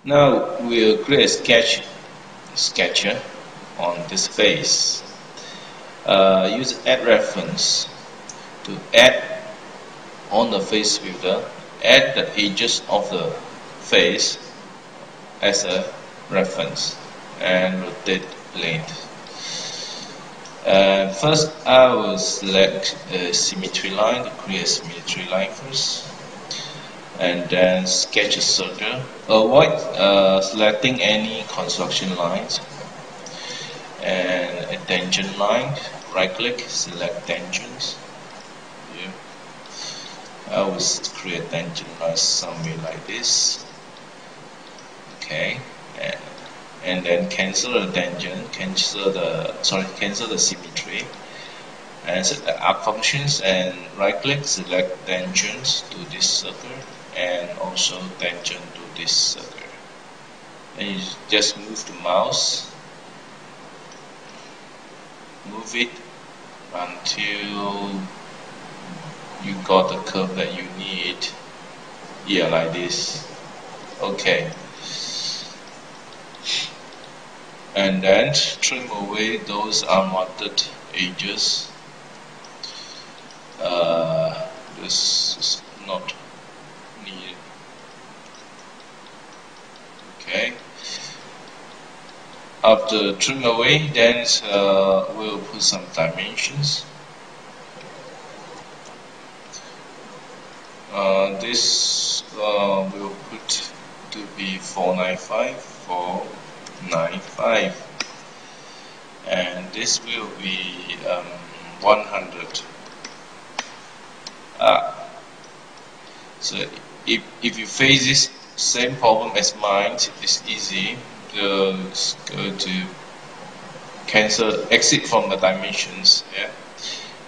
Now we'll create a sketcher on this face. Use add reference to add on the face filter, add the edges of the face as a reference and rotate length. First I will select a symmetry line to create a symmetry line first, and then sketch a circle. Avoid selecting any construction lines, and a tangent line. Right click, select tangents. Yeah. I will create tangent lines somewhere like this. Okay, and then cancel the tangent, cancel the symmetry, and set the arc functions, and right click, select tangents to this circle and also tangent to this circle, and you just move the mouse, move it until you got the curve that you need. Yeah, like this. Okay, and then trim away those unwanted edges. This is not needed. Okay, after trim away, then we'll put some dimensions. This we'll put to be 495, and this will be 100. So if you face this same problem as mine, it's easy. Go to cancel, exit from the dimensions, yeah,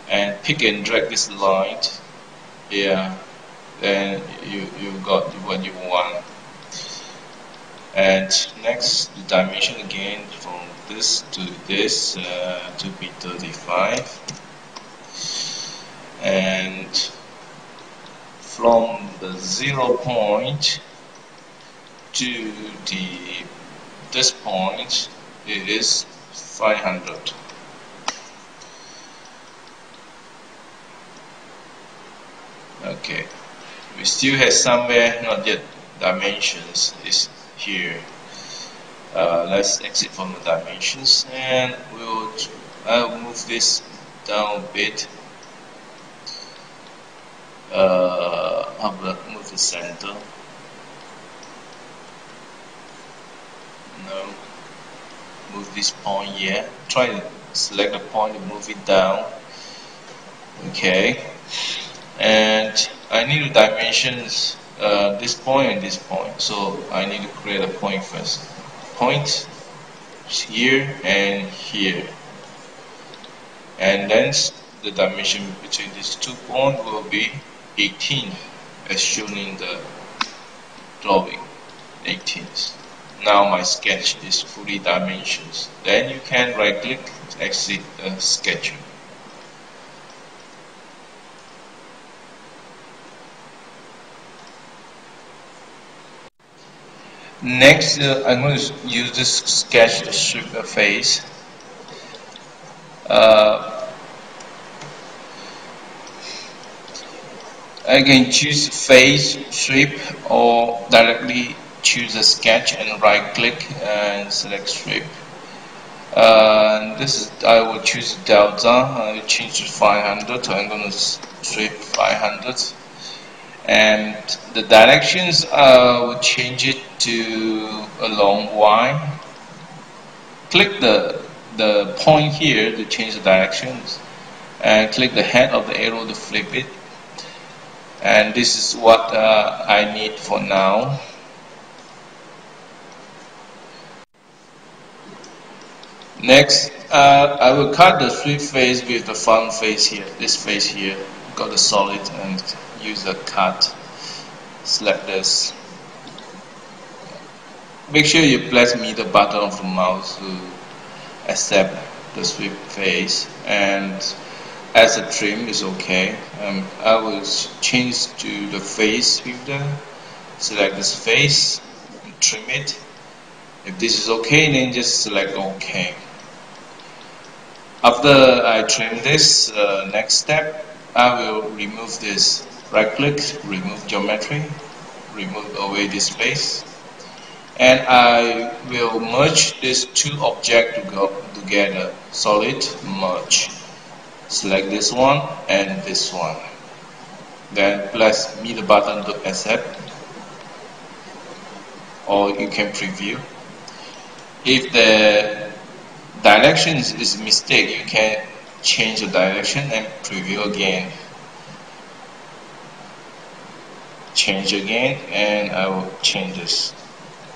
and pick and drag this line, yeah, then you got what you want. And next, the dimension again from this to this to be 35, and from the 0 point to this point it is 500. Okay, we still have somewhere not yet dimensions is here. Let's exit from the dimensions, and I'll move this down a bit. I'll move the center. No, move this point here. Try to select the point and move it down. Okay, and I need the dimensions this point and this point, so I need to create a point first. Point here and here, and then the dimension between these 2 points will be 18 as shown in the drawing. 18. Now my sketch is fully dimensions. Then you can right click, exit the sketch. Next, I'm going to use this sketch to strip the face. I can choose face, strip, or directly choose a sketch and right click and select strip. I will choose delta. I will change to 500. So I'm going to strip 500, and the directions I will change it to along Y. Click the point here to change the directions, and click the head of the arrow to flip it. And this is what I need for now. Next, I will cut the strip face with the front face here. This face here, got the solid, and use the cut. Select this. Make sure you press the button of the mouse to accept the strip face, and as a trim is okay. I will change to the face filter. Select this face, trim it. If this is okay, then just select OK. After I trim this, next step, I will remove this. Right click, remove geometry, remove away this face, and I will merge these two objects to go together. Solid merge. Select this one and this one. Then press middle button to accept, or you can preview. If the direction is a mistake, you can change the direction and preview again. Change again, and I will change this.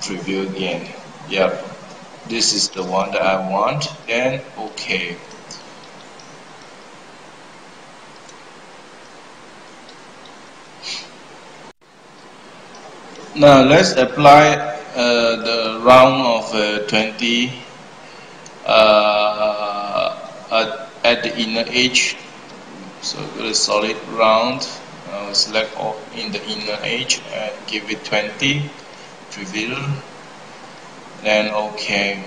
Preview again. Yep, this is the one that I want. Then OK. Now let's apply the round of 20 at the inner edge. So go to solid round, select all in the inner edge and give it 20, preview, then OK.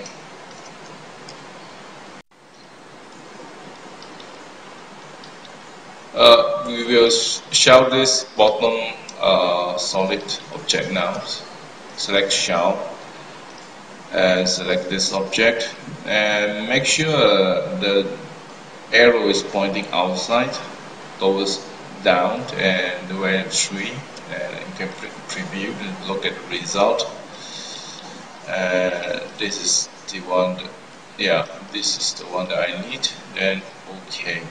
We will show this bottom solid object now. Select shell and select this object and make sure the arrow is pointing outside towards down and when 3, and you can preview and look at the result. This is the one that, yeah, this is the one that I need. Then OK.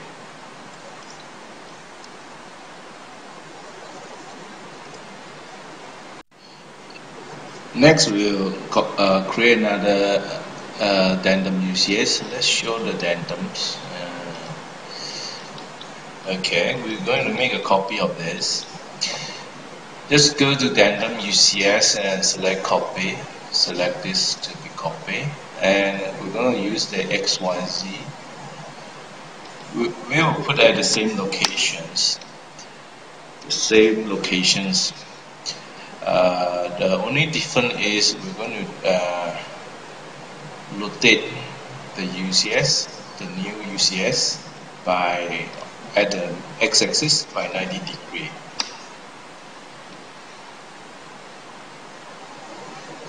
Next, we'll create another tandem UCS. Let's show the tandems. Okay, we're going to make a copy of this. Just go to tandem UCS and select copy. Select this to be copy, and we're going to use the X, Y, Z. We will put at the same locations. The same locations. The only difference is we're going to rotate the UCS, the new UCS, by at the x-axis by 90 degrees.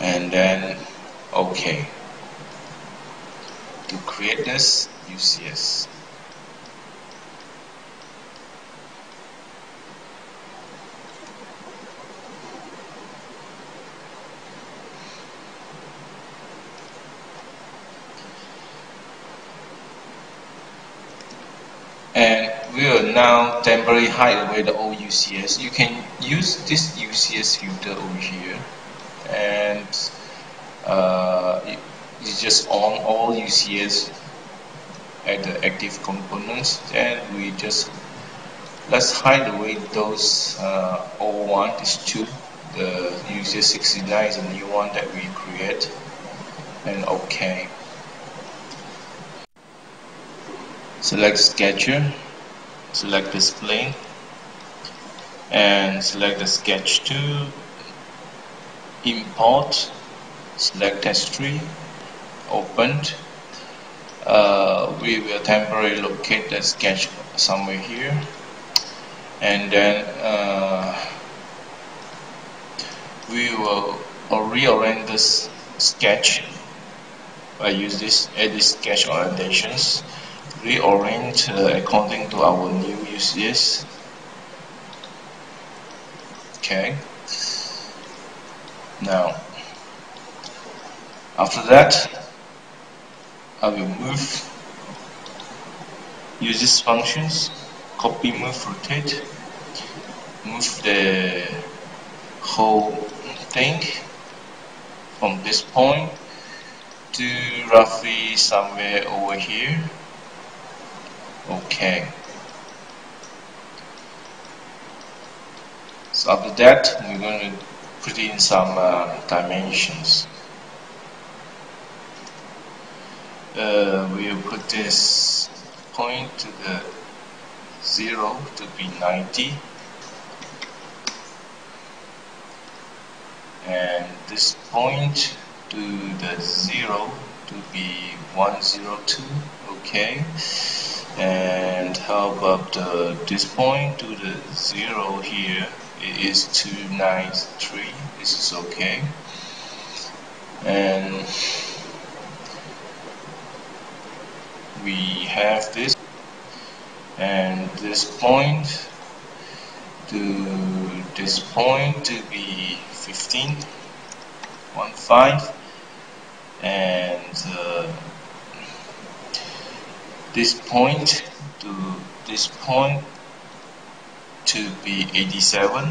And then OK to create this UCS. And we will now temporarily hide away the old UCS. You can use this UCS filter over here, and you just on all UCS at the active components. Then we just let's hide away those old one. These two. The UCS 69 is a new one that we create, and OK. Select sketcher, select this plane, and select the sketch tool, import, select test tree, opened. We will temporarily locate the sketch somewhere here, and then we will rearrange this sketch by use this edit sketch orientations. Reorient according to our new UCS. Okay. Now, after that, I will use these functions, copy, move, rotate, move the whole thing from this point to roughly somewhere over here. Okay. So after that, we're going to put in some dimensions. We'll put this point to the 0 to be 90, and this point to the 0 to be 102. Okay, and how about this point to the 0 here? It is 293. This is okay, and we have this, and this point to this point to be 15, and this point to this point to be 87,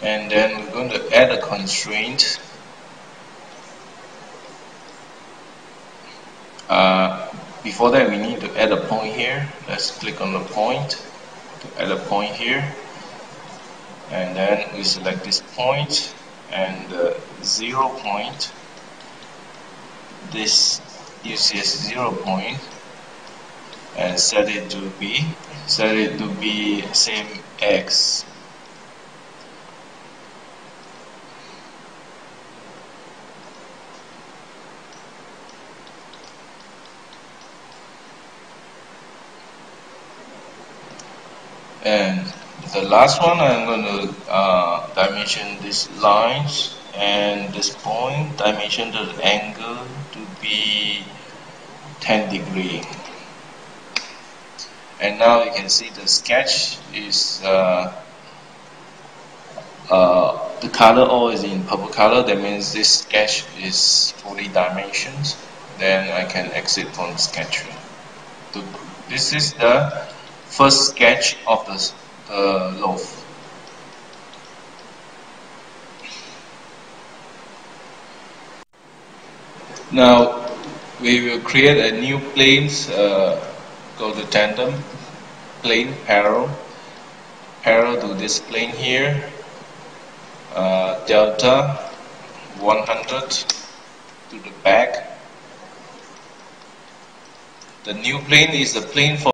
and then we're going to add a constraint. Before that, we need to add a point here. Let's click on the point to add a point here, and then we select this point and the 0 point. This uses 0 point, and set it to be same x. And the last one, I'm going to dimension these lines and this point, dimension the angle to be 10 degree. And now you can see the sketch is the color all is in purple color. That means this sketch is fully dimensions. Then I can exit from the sketch. This is the first sketch of the loaf. Now we will create a new planes. Go to tandem, plane parallel to this plane here. Delta 100 to the back. The new plane is the plane for